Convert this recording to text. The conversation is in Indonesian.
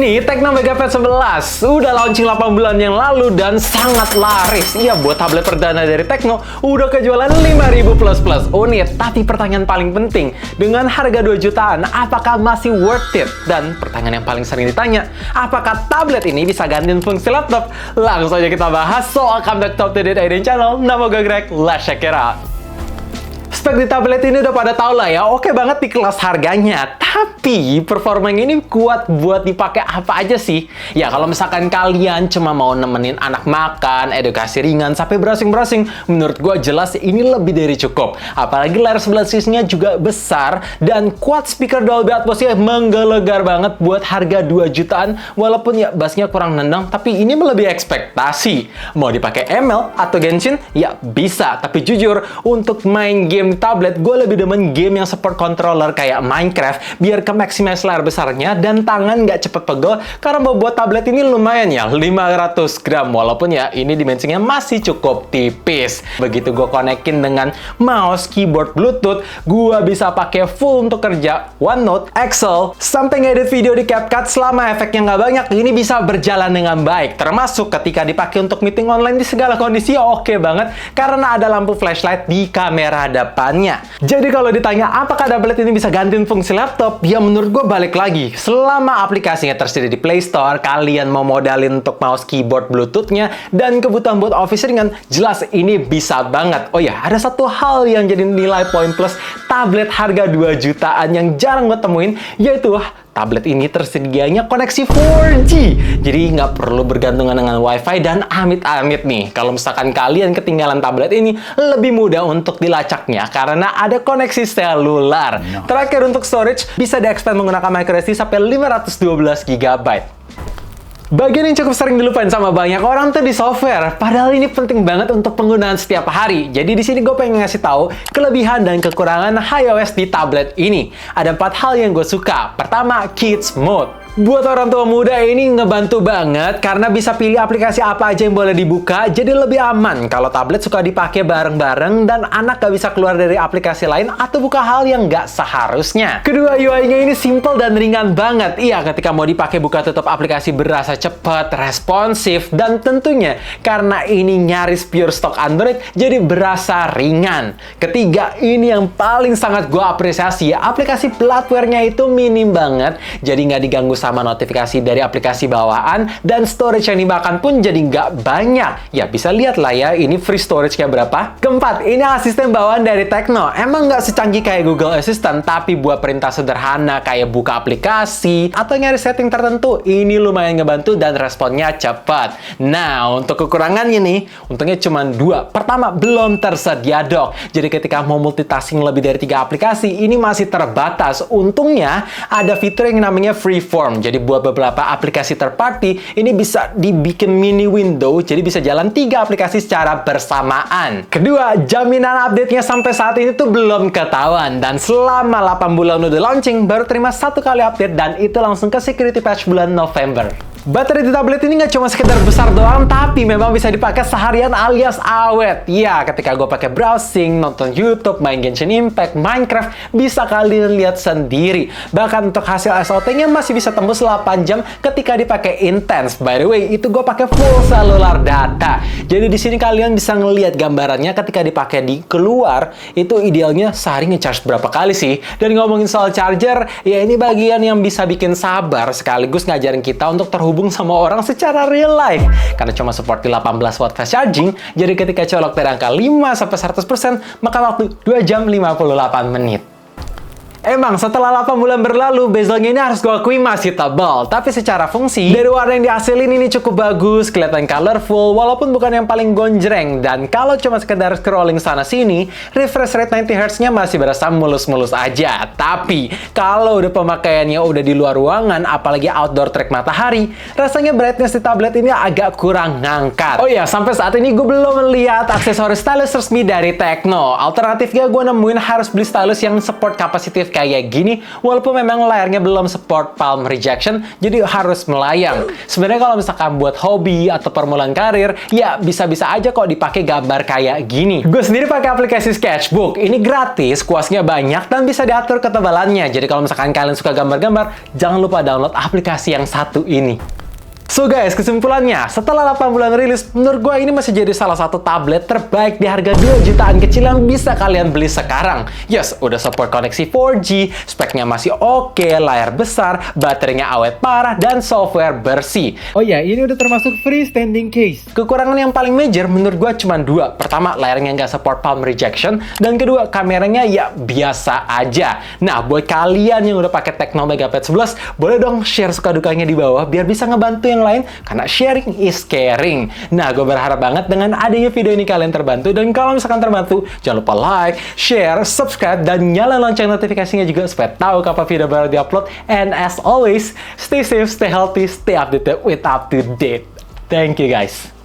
Ini Tecno MegaPad 11 udah launching 8 bulan yang lalu dan sangat laris. Iya, buat tablet perdana dari Tecno udah kejualan 5.000 plus unit. Tapi pertanyaan paling penting, dengan harga 2 jutaan, apakah masih worth it? Dan pertanyaan yang paling sering ditanya, apakah tablet ini bisa gantiin fungsi laptop? Langsung aja kita bahas soal comeback top to date Aiden Channel. Nama gue Greg, let's check it out. Spek di tablet ini udah pada tau lah ya, oke banget di kelas harganya. Tapi performanya ini kuat buat dipakai apa aja sih? Ya kalau misalkan kalian cuma mau nemenin anak makan, edukasi ringan, sampai browsing-browsing, menurut gue jelas ini lebih dari cukup. Apalagi layar 11 inch-nya juga besar dan kuat speaker Dolby Atmos-nya menggelegar banget buat harga 2 jutaan. Walaupun ya bassnya kurang nendang, tapi ini melebihi ekspektasi. Mau dipakai ML atau Genshin? Ya bisa, tapi jujur untuk main game di tablet, gue lebih demen game yang support controller kayak Minecraft biar ke maximize layar besarnya dan tangan nggak cepet pegel karena buat tablet ini lumayan ya, 500 gram walaupun ya ini dimensinya masih cukup tipis. Begitu gue konekin dengan mouse, keyboard, bluetooth, gue bisa pakai full untuk kerja OneNote, Excel, sampai ngedit video di CapCut selama efeknya nggak banyak. Ini bisa berjalan dengan baik, termasuk ketika dipakai untuk meeting online di segala kondisi oke banget karena ada lampu flashlight di kamera depannya. Jadi kalau ditanya apakah tablet ini bisa gantiin fungsi laptop, ya menurut gue balik lagi. Selama aplikasinya tersedia di Play Store, kalian mau modalin untuk mouse, keyboard, bluetooth-nya, dan kebutuhan buat office ringan, jelas ini bisa banget. Oh ya, ada satu hal yang jadi nilai poin plus tablet harga 2 jutaan yang jarang gue temuin, yaitu tablet ini tersedianya koneksi 4G. Jadi nggak perlu bergantungan dengan Wi-Fi dan amit-amit nih, kalau misalkan kalian ketinggalan tablet ini, lebih mudah untuk dilacaknya karena ada koneksi seluler. Terakhir untuk storage, bisa di-expand menggunakan microSD sampai 512 GB. Bagian yang cukup sering dilupain sama banyak orang tuh di software, padahal ini penting banget untuk penggunaan setiap hari. Jadi di sini gue pengen ngasih tahu kelebihan dan kekurangan iOS di tablet ini. Ada 4 hal yang gue suka. Pertama, Kids Mode. Buat orang tua muda ini ngebantu banget karena bisa pilih aplikasi apa aja yang boleh dibuka, jadi lebih aman kalau tablet suka dipakai bareng-bareng dan anak gak bisa keluar dari aplikasi lain atau buka hal yang gak seharusnya. Kedua, UI-nya ini simple dan ringan banget. Iya, ketika mau dipakai buka tutup aplikasi berasa cepat, responsif, dan tentunya karena ini nyaris pure stock Android, jadi berasa ringan. Ketiga, ini yang paling sangat gue apresiasi, aplikasi bloatware-nya itu minim banget, jadi nggak diganggu sama notifikasi dari aplikasi bawaan, dan storage yang dimakan pun jadi nggak banyak. Ya, bisa lihat lah ya, ini free storage-nya berapa. Keempat, ini asisten bawaan dari Tecno. Emang nggak secanggih kayak Google Assistant, tapi buat perintah sederhana kayak buka aplikasi atau nyari setting tertentu, ini lumayan ngebantu dan responnya cepat. Nah, untuk kekurangannya nih, untungnya cuma 2. Pertama, belum tersedia dock. Jadi ketika mau multitasking lebih dari 3 aplikasi, ini masih terbatas. Untungnya, ada fitur yang namanya Freeform. Jadi buat beberapa aplikasi third party, ini bisa dibikin mini window, jadi bisa jalan 3 aplikasi secara bersamaan. Kedua, jaminan update-nya sampai saat ini tuh belum ketahuan. Dan selama 8 bulan udah launching, baru terima 1 kali update dan itu langsung ke security patch bulan November. Baterai di tablet ini nggak cuma sekedar besar doang, tapi memang bisa dipakai seharian alias awet. Ya, ketika gue pakai browsing, nonton YouTube, main Genshin Impact, Minecraft, bisa kalian lihat sendiri. Bahkan untuk hasil SOT-nya masih bisa tembus 8 jam ketika dipakai intens. By the way, itu gue pakai full cellular data. Jadi di sini kalian bisa ngelihat gambarannya ketika dipakai di keluar, itu idealnya sehari nge-charge berapa kali sih. Dan ngomongin soal charger, ya ini bagian yang bisa bikin sabar sekaligus ngajarin kita untuk terhubung sama orang secara real life. Karena cuma support di 18 watt fast charging, jadi ketika colok dari angka 5-100%, maka waktu 2 jam 58 menit. Emang setelah 8 bulan berlalu, bezelnya ini harus gue akui masih tebal. Tapi secara fungsi, dari warna yang dihasilin ini cukup bagus, kelihatan colorful, walaupun bukan yang paling gonjreng. Dan kalau cuma sekedar scrolling sana-sini, refresh rate 90Hz-nya masih berasa mulus-mulus aja. Tapi, kalau udah pemakaiannya udah di luar ruangan, apalagi outdoor track matahari, rasanya brightness di tablet ini agak kurang ngangkat. Oh iya, sampai saat ini gue belum melihat aksesoris stylus resmi dari Tecno. Alternatifnya gue nemuin harus beli stylus yang support kapasitif kayak gini, walaupun memang layarnya belum support palm rejection, jadi harus melayang. Sebenarnya kalau misalkan buat hobi atau permulaan karir, ya bisa-bisa aja kok dipakai gambar kayak gini. Gue sendiri pakai aplikasi Sketchbook. Ini gratis, kuasnya banyak, dan bisa diatur ketebalannya. Jadi kalau misalkan kalian suka gambar-gambar, jangan lupa download aplikasi yang satu ini. So guys, kesimpulannya, setelah 8 bulan rilis, menurut gue ini masih jadi salah satu tablet terbaik di harga 2 jutaan kecil yang bisa kalian beli sekarang. Yes, udah support koneksi 4G, speknya masih oke, layar besar, baterainya awet parah, dan software bersih. Oh ya, ini udah termasuk freestanding case. Kekurangan yang paling major menurut gue cuma 2. Pertama, layarnya nggak support palm rejection, dan kedua, kameranya ya biasa aja. Nah, buat kalian yang udah pakai Tecno Megapad 11, boleh dong share suka dukanya di bawah, biar bisa ngebantu yang lain, karena sharing is caring. Nah, gue berharap banget dengan adanya video ini kalian terbantu, dan kalau misalkan terbantu, jangan lupa like, share, subscribe, dan nyalain lonceng notifikasinya juga supaya tahu kapan video baru diupload. And as always, stay safe, stay healthy, stay updated with up to date. Thank you guys.